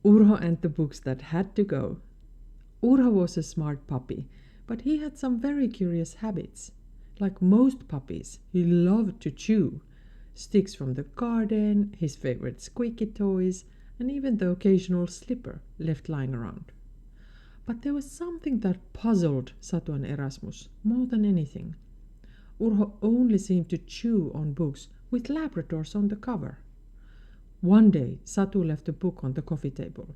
Urho and the books that had to go. Urho was a smart puppy, but he had some very curious habits. Like most puppies, he loved to chew sticks from the garden, his favorite squeaky toys, and even the occasional slipper left lying around. But there was something that puzzled Satu and Erasmus more than anything. Urho only seemed to chew on books with Labradors on the cover. One day, Satu left a book on the coffee table.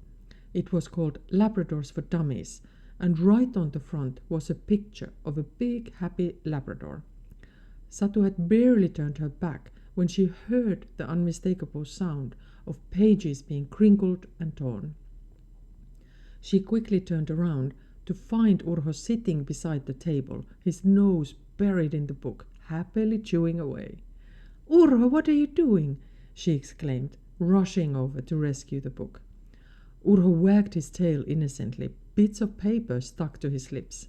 It was called Labradors for Dummies, and right on the front was a picture of a big, happy Labrador. Satu had barely turned her back when she heard the unmistakable sound of pages being crinkled and torn. She quickly turned around to find Urho sitting beside the table, his nose buried in the book, happily chewing away. "Urho, what are you doing?" she exclaimed, rushing over to rescue the book. Urho wagged his tail innocently, bits of paper stuck to his lips.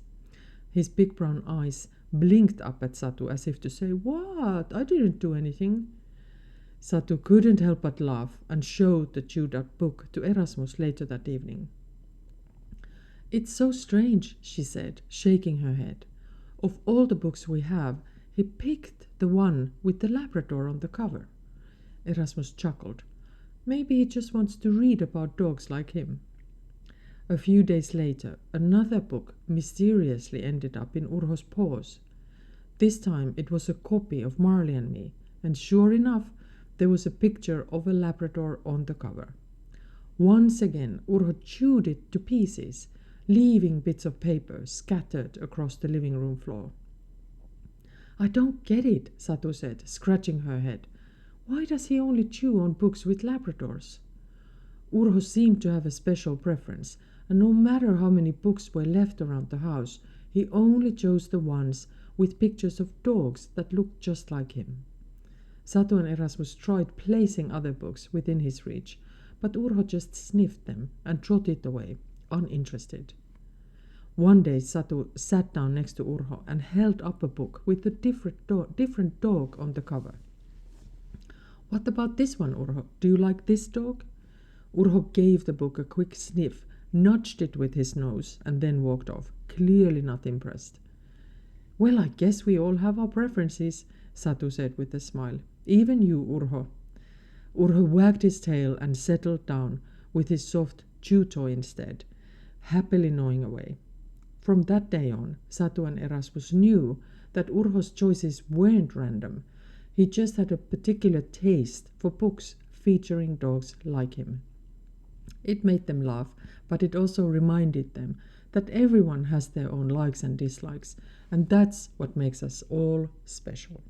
His big brown eyes blinked up at Satu as if to say, "What? I didn't do anything." Satu couldn't help but laugh and showed the chewed up book to Erasmus later that evening. "It's so strange," she said, shaking her head. "Of all the books we have, he picked the one with the Labrador on the cover." Erasmus chuckled. "Maybe he just wants to read about dogs like him." A few days later, another book mysteriously ended up in Urho's paws. This time it was a copy of Marley and Me, and sure enough, there was a picture of a Labrador on the cover. Once again, Urho chewed it to pieces, leaving bits of paper scattered across the living room floor. "I don't get it," Satu said, scratching her head. "Why does he only chew on books with Labradors?" Urho seemed to have a special preference, and no matter how many books were left around the house, he only chose the ones with pictures of dogs that looked just like him. Satu and Erasmus tried placing other books within his reach, but Urho just sniffed them and trotted away, uninterested. One day Satu sat down next to Urho and held up a book with a different dog on the cover. "What about this one, Urho? Do you like this dog?" Urho gave the book a quick sniff, nudged it with his nose, and then walked off, clearly not impressed. "Well, I guess we all have our preferences," Satu said with a smile. "Even you, Urho." Urho wagged his tail and settled down with his soft chew toy instead, happily gnawing away. From that day on, Satu and Erasmus knew that Urho's choices weren't random. He just had a particular taste for books featuring dogs like him. It made them laugh, but it also reminded them that everyone has their own likes and dislikes, and that's what makes us all special.